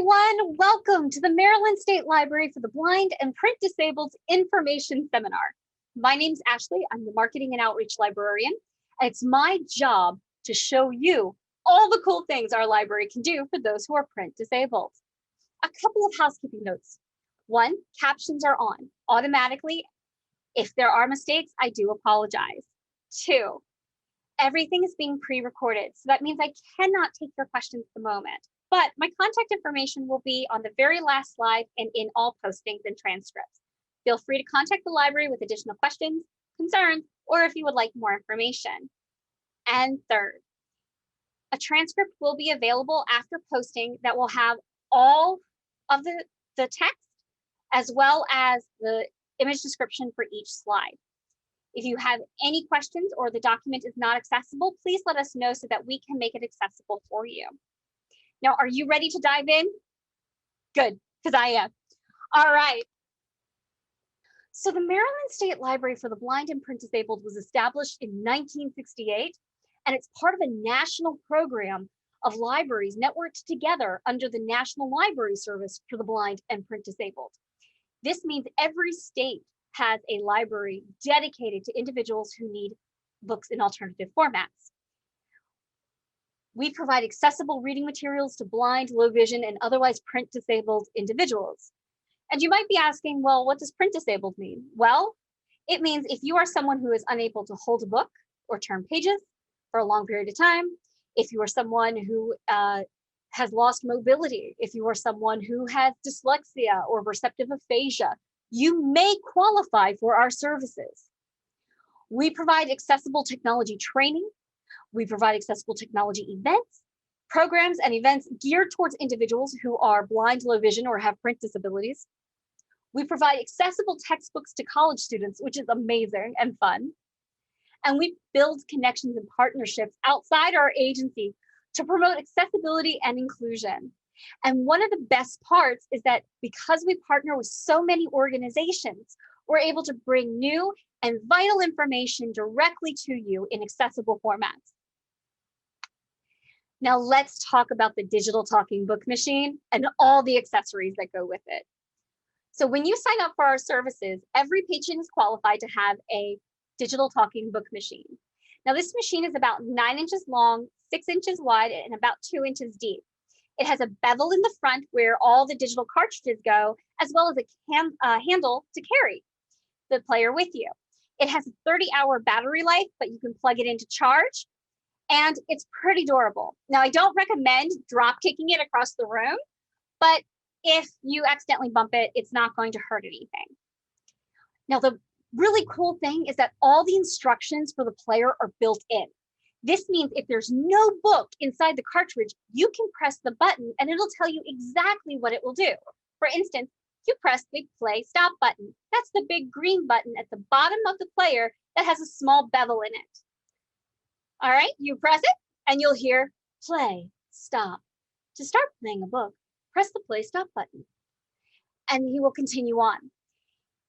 everyone. Welcome to the Maryland State Library for the Blind and Print Disabled Information Seminar. My name's Ashley. I'm the Marketing and Outreach Librarian. And it's my job to show you all the cool things our library can do for those who are print disabled. A couple of housekeeping notes. One, captions are on automatically. If there are mistakes, I do apologize. Two, everything is being pre-recorded. So that means I cannot take your questions at the moment. But my contact information will be on the very last slide and in all postings and transcripts. Feel free to contact the library with additional questions, concerns, or if you would like more information. And third, a transcript will be available after posting that will have all of the text as well as the image description for each slide. If you have any questions or the document is not accessible, please let us know so that we can make it accessible for you. Now, are you ready to dive in? Good, because I am. All right. So the Maryland State Library for the Blind and Print Disabled was established in 1968, and it's part of a national program of libraries networked together under the National Library Service for the Blind and Print Disabled. This means every state has a library dedicated to individuals who need books in alternative formats. We provide accessible reading materials to blind, low vision, and otherwise print disabled individuals. And you might be asking, well, what does print disabled mean? Well, it means if you are someone who is unable to hold a book or turn pages for a long period of time, if you are someone who has lost mobility, if you are someone who has dyslexia or receptive aphasia, you may qualify for our services. We provide accessible technology training. We provide accessible technology events, programs, and events geared towards individuals who are blind, low vision, or have print disabilities. We provide accessible textbooks to college students, which is amazing and fun. And we build connections and partnerships outside our agency to promote accessibility and inclusion. And one of the best parts is that because we partner with so many organizations, we're able to bring new and vital information directly to you in accessible formats. Now let's talk about the digital talking book machine and all the accessories that go with it. So when you sign up for our services, every patron is qualified to have a digital talking book machine. Now this machine is about 9 inches long, 6 inches wide, and about 2 inches deep. It has a bevel in the front where all the digital cartridges go, as well as a handle to carry the player with you. It has a 30-hour battery life, but you can plug it into charge. And it's pretty durable. Now, I don't recommend drop kicking it across the room, but if you accidentally bump it, it's not going to hurt anything. Now, the really cool thing is that all the instructions for the player are built in. This means if there's no book inside the cartridge, you can press the button and it'll tell you exactly what it will do. For instance, you press the play stop button. That's the big green button at the bottom of the player that has a small bevel in it. All right, you press it and you'll hear play, stop. To start playing a book, press the play stop button and he will continue on.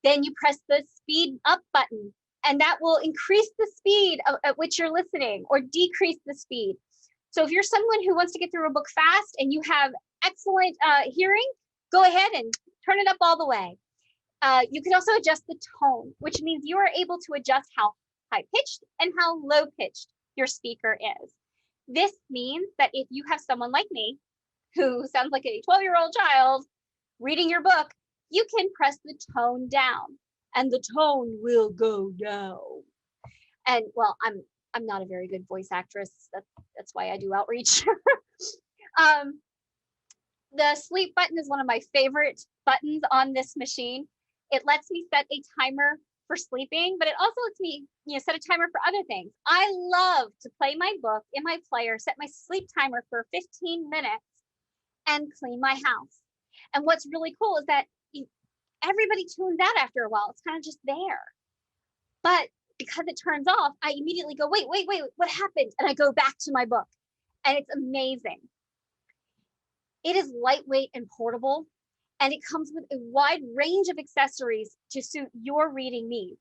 Then you press the speed up button and that will increase the speed at which you're listening or decrease the speed. So if you're someone who wants to get through a book fast and you have excellent hearing, go ahead and turn it up all the way. You can also adjust the tone, which means you are able to adjust how high-pitched and how low-pitched your speaker is. This means that if you have someone like me who sounds like a 12-year-old child reading your book, you can press the tone down and the tone will go down. And well, I'm not a very good voice actress. That's why I do outreach. The sleep button is one of my favorite buttons on this machine. It lets me set a timer for sleeping, but it also lets me set a timer for other things. I love to play my book in my player, set my sleep timer for 15 minutes and clean my house. And what's really cool is that everybody tunes out after a while. It's kind of just there. But because it turns off, I immediately go, wait, what happened? And I go back to my book and it's amazing. It is lightweight and portable, and it comes with a wide range of accessories to suit your reading needs.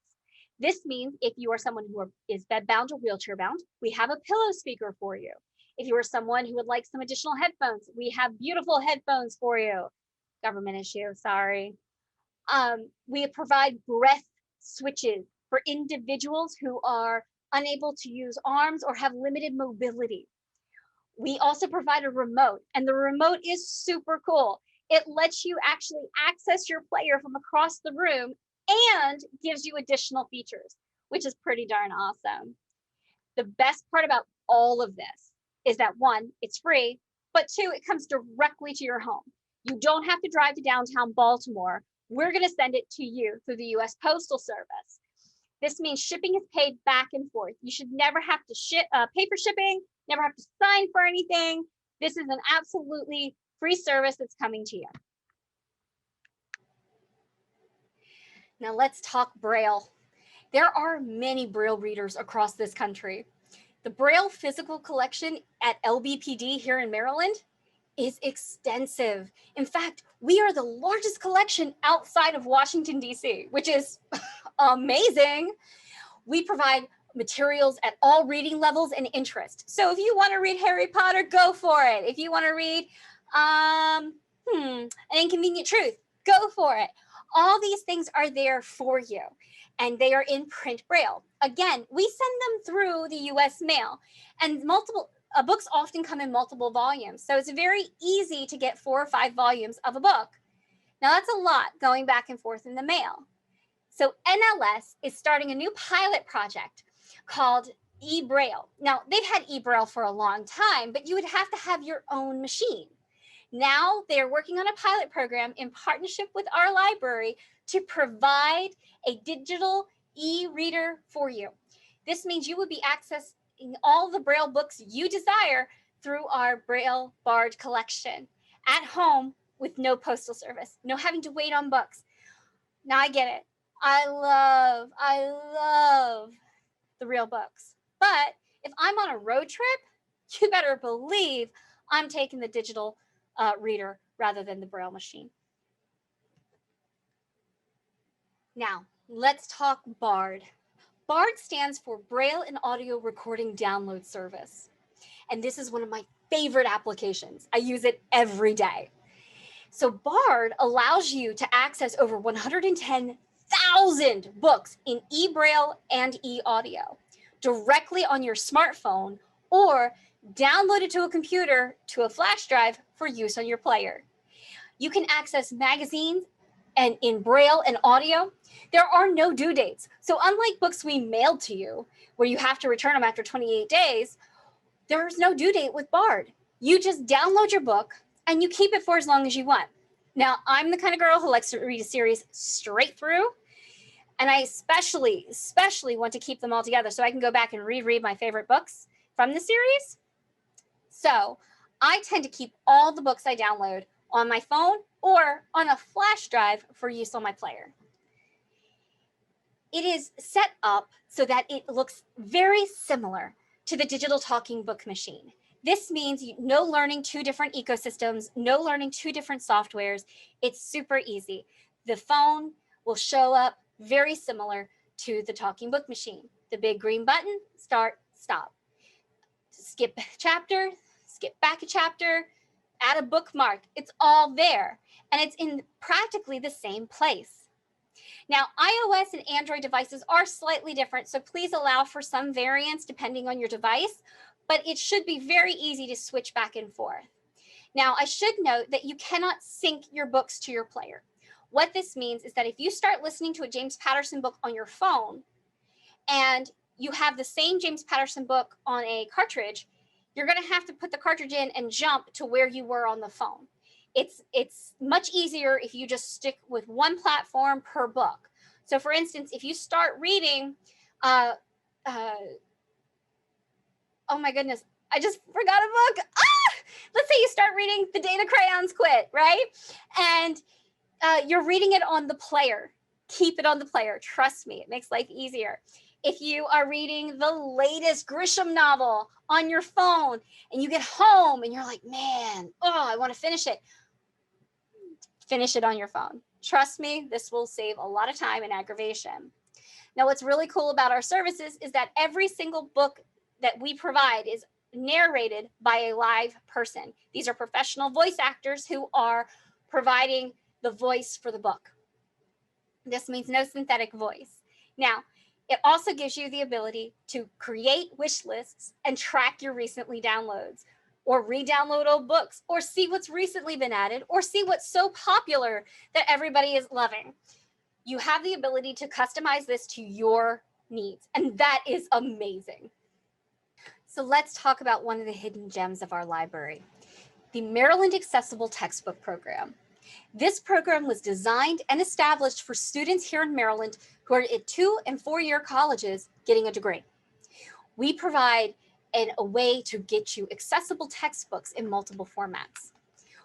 This means if you are someone who is bedbound or wheelchair bound, we have a pillow speaker for you. If you are someone who would like some additional headphones, we have beautiful headphones for you. Government issue, sorry. We provide breath switches for individuals who are unable to use arms or have limited mobility. We also provide a remote, and the remote is super cool. It lets you actually access your player from across the room and gives you additional features, which is pretty darn awesome. The best part about all of this is that one, it's free, but two, it comes directly to your home. You don't have to drive to downtown Baltimore. We're going to send it to you through the US Postal Service. This means shipping is paid back and forth. You should never have to pay for shipping, never have to sign for anything. This is an absolutely free service that's coming to you. Now let's talk Braille. There are many Braille readers across this country. The Braille physical collection at LBPD here in Maryland is extensive. In fact, we are the largest collection outside of Washington, D.C., which is amazing. We provide materials at all reading levels and interest. So if you want to read Harry Potter, go for it. If you want to read An Inconvenient Truth, go for it. All these things are there for you, and they are in print Braille. Again, we send them through the US mail, and books often come in multiple volumes. So it's very easy to get 4 or 5 volumes of a book. Now that's a lot going back and forth in the mail. So NLS is starting a new pilot project called eBraille. Now they've had eBraille for a long time, but you would have to have your own machine. Now they're working on a pilot program in partnership with our library to provide a digital e-reader for you. This means you would be accessing all the Braille books you desire through our Braille Bard collection at home with no postal service, no having to wait on books. Now I get it. I love the real books. But if I'm on a road trip, you better believe I'm taking the digital reader rather than the Braille machine. Now, let's talk BARD. BARD stands for Braille and Audio Recording Download Service. And this is one of my favorite applications. I use it every day. So BARD allows you to access over 110,000 books in eBraille and eAudio directly on your smartphone or download it to a computer to a flash drive for use on your player. You can access magazines and in Braille and audio. There are no due dates. So unlike books we mailed to you, where you have to return them after 28 days, there's no due date with BARD. You just download your book and you keep it for as long as you want. Now, I'm the kind of girl who likes to read a series straight through, and I especially want to keep them all together so I can go back and reread my favorite books from the series. So I tend to keep all the books I download on my phone or on a flash drive for use on my player. It is set up so that it looks very similar to the digital talking book machine. This means no learning 2 different ecosystems, no learning 2 different softwares. It's super easy. The phone will show up very similar to the talking book machine. The big green button, start, stop. Skip a chapter, skip back a chapter, add a bookmark. It's all there, and it's in practically the same place. Now, iOS and Android devices are slightly different, so please allow for some variance depending on your device, but it should be very easy to switch back and forth. Now, I should note that you cannot sync your books to your player. What this means is that if you start listening to a James Patterson book on your phone and you have the same James Patterson book on a cartridge, you're going to have to put the cartridge in and jump to where you were on the phone. It's much easier if you just stick with one platform per book. So for instance, if you start reading, oh my goodness, I just forgot a book. Let's say you start reading The Day the Crayons Quit, right? And you're reading it on the player. Keep it on the player. Trust me, it makes life easier. If you are reading the latest Grisham novel on your phone and you get home and you're like, man, I want to finish it. Finish it on your phone. Trust me, this will save a lot of time and aggravation. Now, what's really cool about our services is that every single book that we provide is narrated by a live person. These are professional voice actors who are providing the voice for the book. This means no synthetic voice. Now, it also gives you the ability to create wish lists and track your recently downloads, or re-download old books, or see what's recently been added, or see what's so popular that everybody is loving. You have the ability to customize this to your needs, and that is amazing. So let's talk about one of the hidden gems of our library, the Maryland Accessible Textbook Program. This program was designed and established for students here in Maryland who are at 2- and 4-year colleges getting a degree. We provide a way to get you accessible textbooks in multiple formats.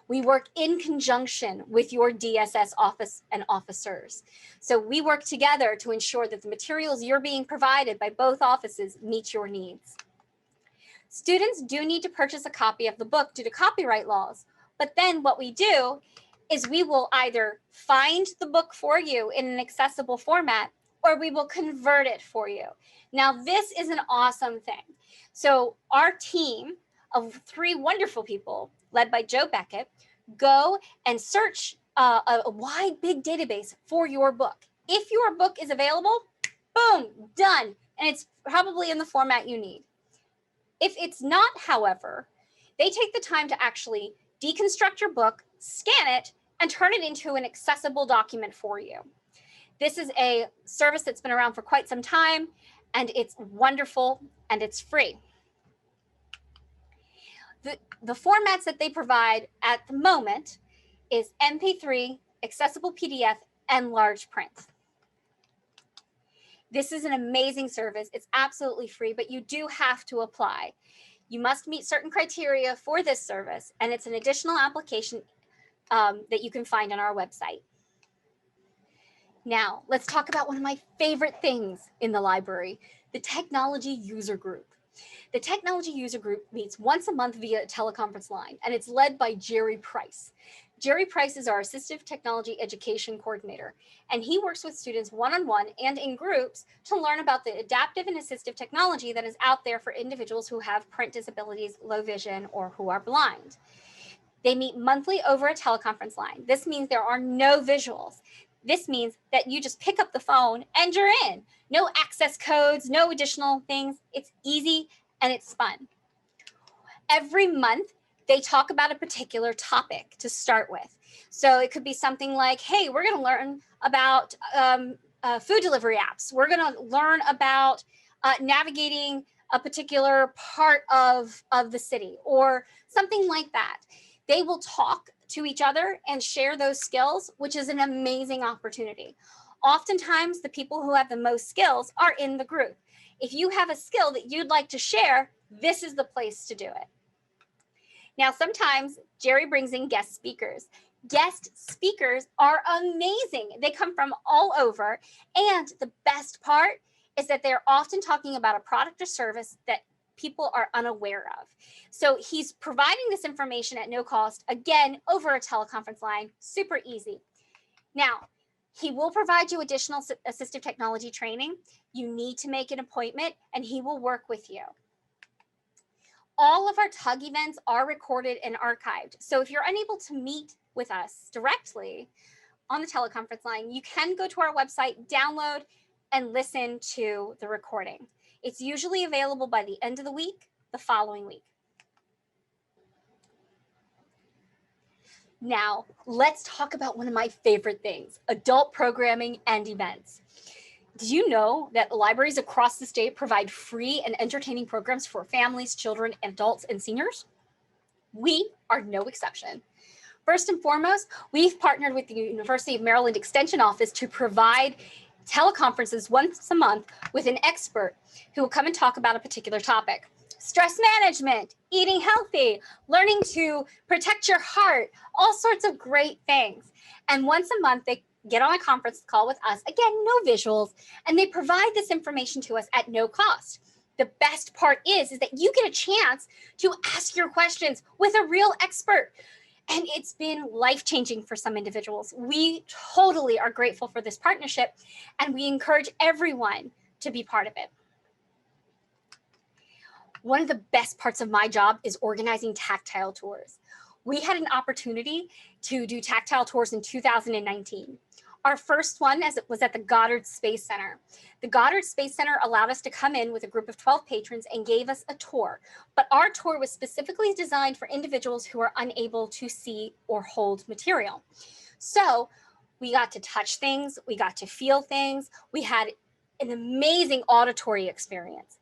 We work in conjunction with your DSS office and officers. So we work together to ensure that the materials you're being provided by both offices meet your needs. Students do need to purchase a copy of the book due to copyright laws, but then what we do is we will either find the book for you in an accessible format, or we will convert it for you. Now, this is an awesome thing. So our team of 3 wonderful people, led by Joe Beckett, go and search a wide, big database for your book. If your book is available, boom, done. And it's probably in the format you need. If it's not, however, they take the time to actually deconstruct your book, scan it, and turn it into an accessible document for you. This is a service that's been around for quite some time, and it's wonderful, and it's free. The formats that they provide at the moment is MP3, accessible PDF, and large print. This is an amazing service. It's absolutely free, but you do have to apply. You must meet certain criteria for this service, and it's an additional application that you can find on our website. Now, let's talk about one of my favorite things in the library, the Technology User Group. The Technology User Group meets once a month via a teleconference line, and it's led by Jerry Price. Jerry Price is our Assistive Technology Education Coordinator, and he works with students one-on-one and in groups to learn about the adaptive and assistive technology that is out there for individuals who have print disabilities, low vision, or who are blind. They meet monthly over a teleconference line. This means there are no visuals. This means that you just pick up the phone and you're in. No access codes, no additional things. It's easy and it's fun. Every month, they talk about a particular topic to start with. So it could be something like, hey, we're going to learn about food delivery apps. We're going to learn about navigating a particular part of the city, or something like that. They will talk to each other and share those skills, which is an amazing opportunity. Oftentimes, the people who have the most skills are in the group. If you have a skill that you'd like to share, this is the place to do it. Now, sometimes Jerry brings in guest speakers. Guest speakers are amazing. They come from all over. And the best part is that they're often talking about a product or service that people are unaware of. So he's providing this information at no cost, again, over a teleconference line, super easy. Now, he will provide you additional assistive technology training. You need to make an appointment, and he will work with you. All of our TUG events are recorded and archived. So if you're unable to meet with us directly on the teleconference line, you can go to our website, download, and listen to the recording. It's usually available by the end of the week, the following week. Now, let's talk about one of my favorite things, adult programming and events. Did you know that libraries across the state provide free and entertaining programs for families, children, adults, and seniors? We are no exception. First and foremost, we've partnered with the University of Maryland Extension Office to provide teleconferences once a month with an expert who will come and talk about a particular topic. Stress management, eating healthy, learning to protect your heart, all sorts of great things. And once a month, they get on a conference call with us, again, no visuals, and they provide this information to us at no cost. The best part is that you get a chance to ask your questions with a real expert. And it's been life-changing for some individuals. We totally are grateful for this partnership, and we encourage everyone to be part of it. One of the best parts of my job is organizing tactile tours. We had an opportunity to do tactile tours in 2019. Our first one was at the Goddard Space Center. The Goddard Space Center allowed us to come in with a group of 12 patrons and gave us a tour. But our tour was specifically designed for individuals who are unable to see or hold material. So we got to touch things, we got to feel things, we had an amazing auditory experience.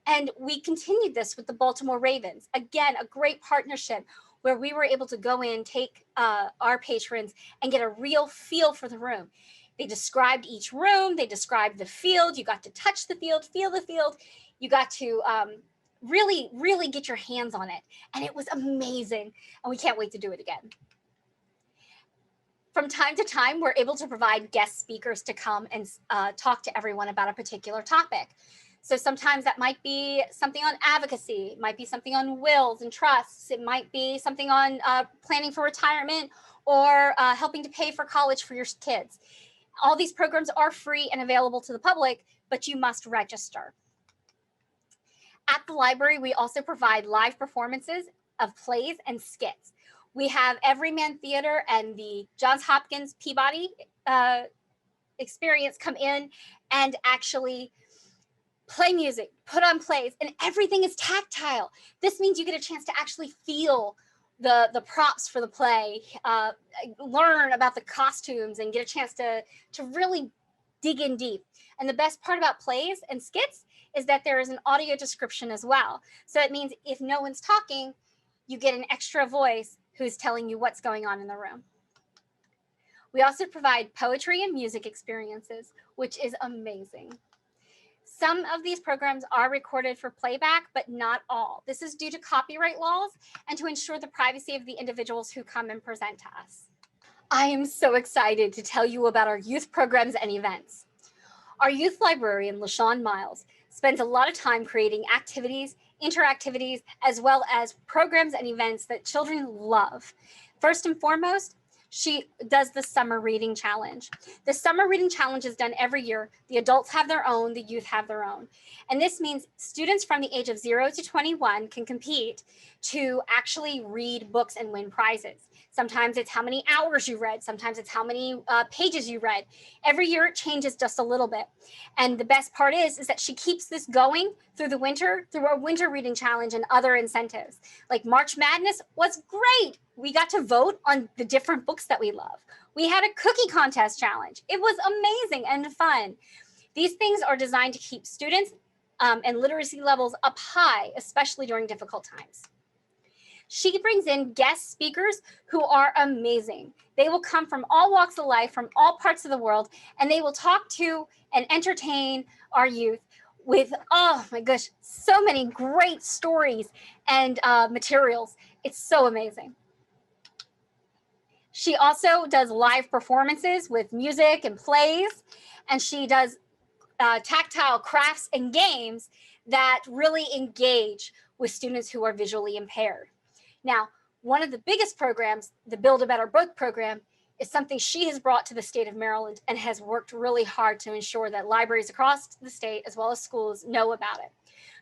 And we continued this with the Baltimore Ravens. Again, a great partnership where we were able to go in, take our patrons and get a real feel for the room. They described each room, they described the field, you got to touch the field, feel the field, you got to really, really get your hands on it. And it was amazing. And we can't wait to do it again. From time to time, we're able to provide guest speakers to come and talk to everyone about a particular topic. So sometimes that might be something on advocacy, it might be something on wills and trusts, it might be something on planning for retirement or helping to pay for college for your kids. All these programs are free and available to the public, but you must register. At the library, we also provide live performances of plays and skits. We have Everyman Theater and the Johns Hopkins Peabody experience come in and actually play music, put on plays, and everything is tactile. This means you get a chance to actually feel the props for the play, learn about the costumes, and get a chance to really dig in deep. And the best part about plays and skits is that there is an audio description as well. So it means if no one's talking, you get an extra voice who's telling you what's going on in the room. We also provide poetry and music experiences, which is amazing. Some of these programs are recorded for playback, but not all. This is due to copyright laws and to ensure the privacy of the individuals who come and present to us. I am so excited to tell you about our youth programs and events. Our youth librarian, LaShawn Miles, spends a lot of time creating activities, interactivities, as well as programs and events that children love. First and foremost, she does the Summer Reading Challenge. The Summer Reading Challenge is done every year. The adults have their own, the youth have their own. And this means students from the age of 0 to 21 can compete to actually read books and win prizes. Sometimes it's how many hours you read. Sometimes it's how many pages you read. Every year it changes just a little bit. And the best part is that she keeps this going through the winter, through our winter reading challenge and other incentives. Like March Madness was great. We got to vote on the different books that we love. We had a cookie contest challenge. It was amazing and fun. These things are designed to keep students and literacy levels up high, especially during difficult times. She brings in guest speakers who are amazing. They will come from all walks of life, from all parts of the world, and they will talk to and entertain our youth with, oh my gosh, so many great stories and materials. It's so amazing. She also does live performances with music and plays, and she does tactile crafts and games that really engage with students who are visually impaired. Now, one of the biggest programs, the Build a Better Book program, is something she has brought to the state of Maryland and has worked really hard to ensure that libraries across the state, as well as schools, know about it.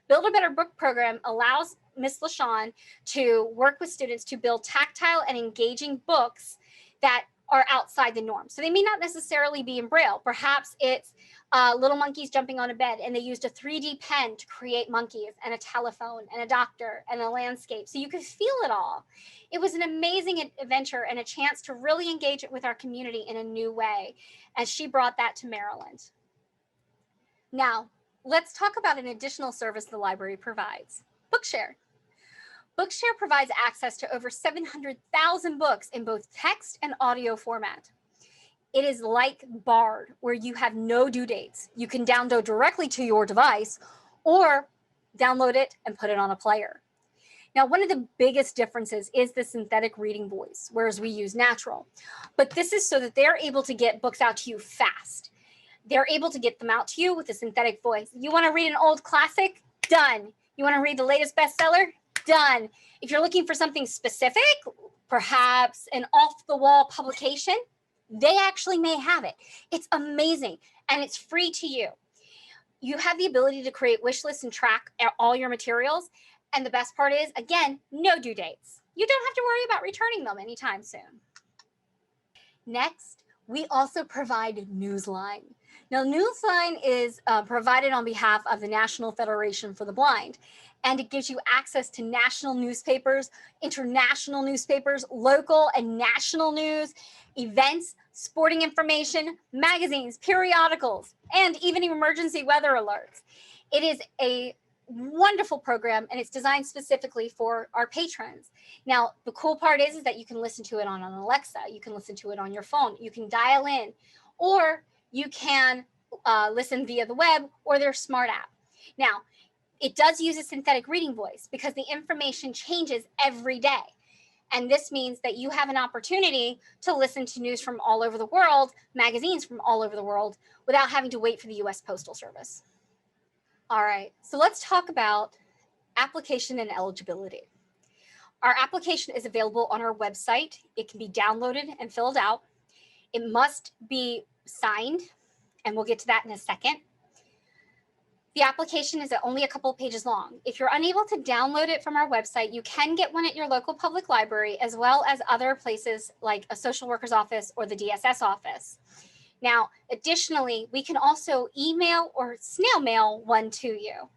Build a Better Book program allows Ms. LaShawn to work with students to build tactile and engaging books that are outside the norm. So they may not necessarily be in Braille. Perhaps it's little monkeys jumping on a bed, and they used a 3D pen to create monkeys and a telephone and a doctor and a landscape. So you could feel it all. It was an amazing adventure and a chance to really engage it with our community in a new way, as she brought that to Maryland. Now, let's talk about an additional service the library provides, Bookshare. Bookshare provides access to over 700,000 books in both text and audio format. It is like Bard, where you have no due dates. You can download directly to your device or download it and put it on a player. Now, one of the biggest differences is the synthetic reading voice, whereas we use natural. But this is so that they're able to get books out to you fast. They're able to get them out to you with a synthetic voice. You want to read an old classic? Done. You want to read the latest bestseller? Done. If you're looking for something specific, perhaps an off-the-wall publication, they actually may have it. It's amazing, and it's free to you. You have the ability to create wish lists and track all your materials. And the best part is, again, no due dates. You don't have to worry about returning them anytime soon. Next, we also provide Newsline. Now, Newsline is provided on behalf of the National Federation for the Blind, and it gives you access to national newspapers, international newspapers, local and national news, events, sporting information, magazines, periodicals, and even emergency weather alerts. It is a wonderful program, and it's designed specifically for our patrons. Now, the cool part is that you can listen to it on an Alexa, you can listen to it on your phone, you can dial in, or you can listen via the web or their smart app. Now, it does use a synthetic reading voice because the information changes every day. And this means that you have an opportunity to listen to news from all over the world, magazines from all over the world, without having to wait for the US Postal Service. All right, so let's talk about application and eligibility. Our application is available on our website. It can be downloaded and filled out. It must be signed, and we'll get to that in a second. The application is only a couple of pages long. If you're unable to download it from our website, you can get one at your local public library, as well as other places like a social worker's office or the DSS office. Now, additionally, we can also email or snail mail one to you.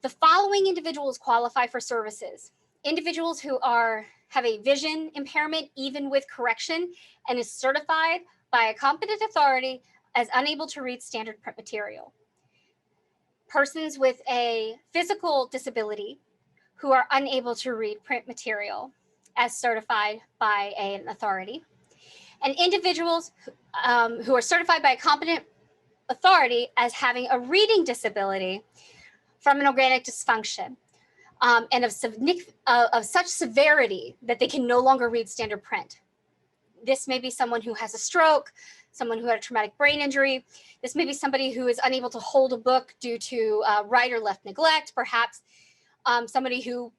The following individuals qualify for services: individuals who have a vision impairment, even with correction, and is certified by a competent authority as unable to read standard print material. Persons with a physical disability who are unable to read print material as certified by an authority, and individuals who are certified by a competent authority as having a reading disability from an organic dysfunction, and of such severity that they can no longer read standard print. This may be someone who has a stroke, someone who had a traumatic brain injury. This may be somebody who is unable to hold a book due to right or left neglect, perhaps somebody who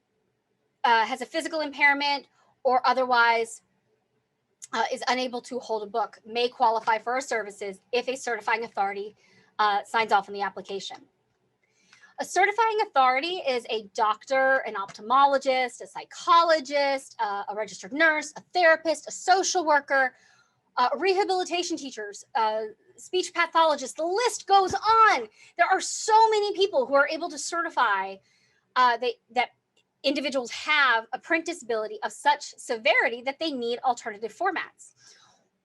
has a physical impairment or otherwise is unable to hold a book may qualify for our services if a certifying authority signs off on the application. A certifying authority is a doctor, an ophthalmologist, a psychologist, a registered nurse, a therapist, a social worker, rehabilitation teachers, speech pathologists. The list goes on. There are so many people who are able to certify that individuals have a print disability of such severity that they need alternative formats.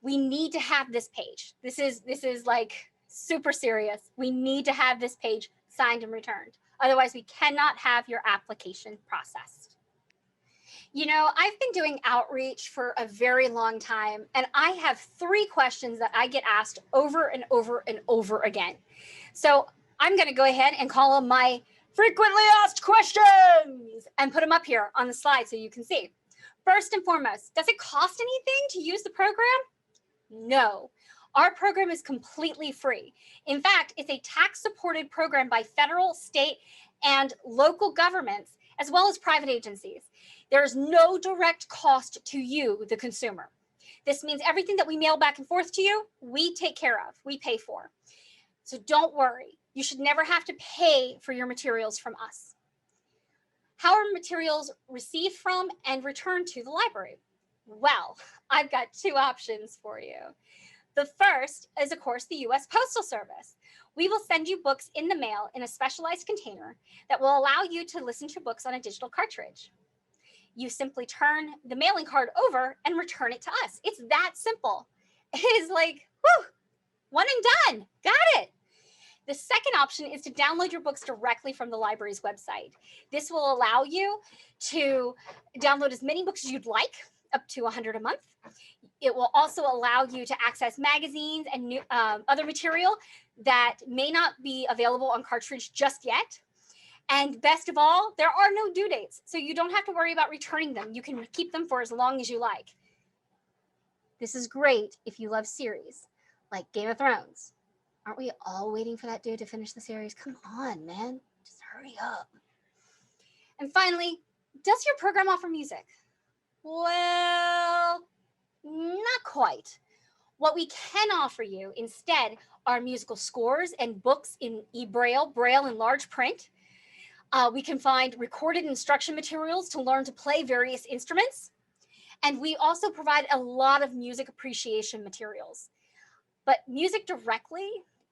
We need to have this page. This is like super serious. We need to have this page signed and returned. Otherwise, we cannot have your application processed. You know, I've been doing outreach for a very long time, and I have 3 questions that I get asked over and over and over again. So I'm going to go ahead and call them my frequently asked questions and put them up here on the slide so you can see. First and foremost, does it cost anything to use the program? No. Our program is completely free. In fact, it's a tax-supported program by federal, state, and local governments, as well as private agencies. There is no direct cost to you, the consumer. This means everything that we mail back and forth to you, we take care of, we pay for. So don't worry. You should never have to pay for your materials from us. How are materials received from and returned to the library? Well, I've got 2 options for you. The first is, of course, the US Postal Service. We will send you books in the mail in a specialized container that will allow you to listen to books on a digital cartridge. You simply turn the mailing card over and return it to us. It's that simple. It is like, whew, one and done. Got it. The second option is to download your books directly from the library's website. This will allow you to download as many books as you'd like, up to 100 a month. It will also allow you to access magazines and other material that may not be available on cartridge just yet. And best of all, there are no due dates, so you don't have to worry about returning them. You can keep them for as long as you like. This is great if you love series like Game of Thrones. Aren't we all waiting for that dude to finish the series? Come on, man. Just hurry up. And finally, does your program offer music? Well, not quite. What we can offer you instead are musical scores and books in e-Braille, Braille in large print. We can find recorded instruction materials to learn to play various instruments. And we also provide a lot of music appreciation materials. But music directly,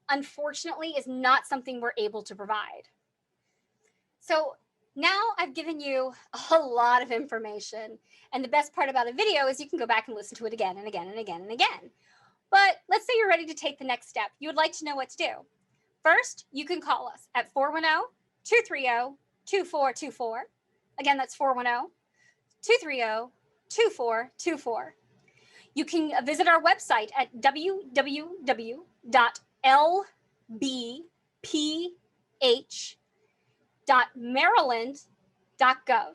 unfortunately, is not something we're able to provide. So now I've given you a lot of information. And the best part about a video is you can go back and listen to it again and again and again and again. But let's say you're ready to take the next step. You would like to know what to do. First, you can call us at 410-230-2424. Again, that's 410-230-2424. You can visit our website at www.lbph.maryland.gov.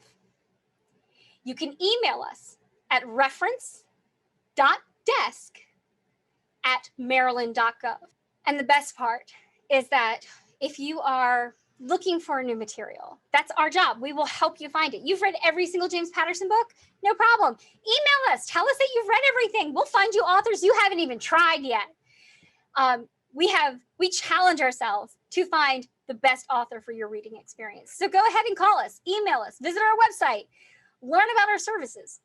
You can email us at reference.desk@maryland.gov. And the best part is that if you are looking for a new material, that's our job. We will help you find it. You've read every single James Patterson book? No problem. Email us. Tell us that you've read everything. We'll find you authors you haven't even tried yet. We challenge ourselves to find the best author for your reading experience. So go ahead and call us, email us, visit our website, learn about our services.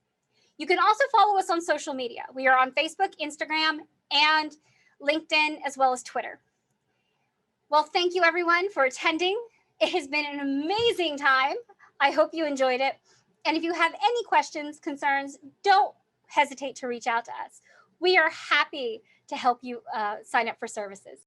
You can also follow us on social media. We are on Facebook, Instagram, and LinkedIn, as well as Twitter. Well, thank you everyone for attending. It has been an amazing time. I hope you enjoyed it. And if you have any questions, concerns, don't hesitate to reach out to us. We are happy to help you sign up for services.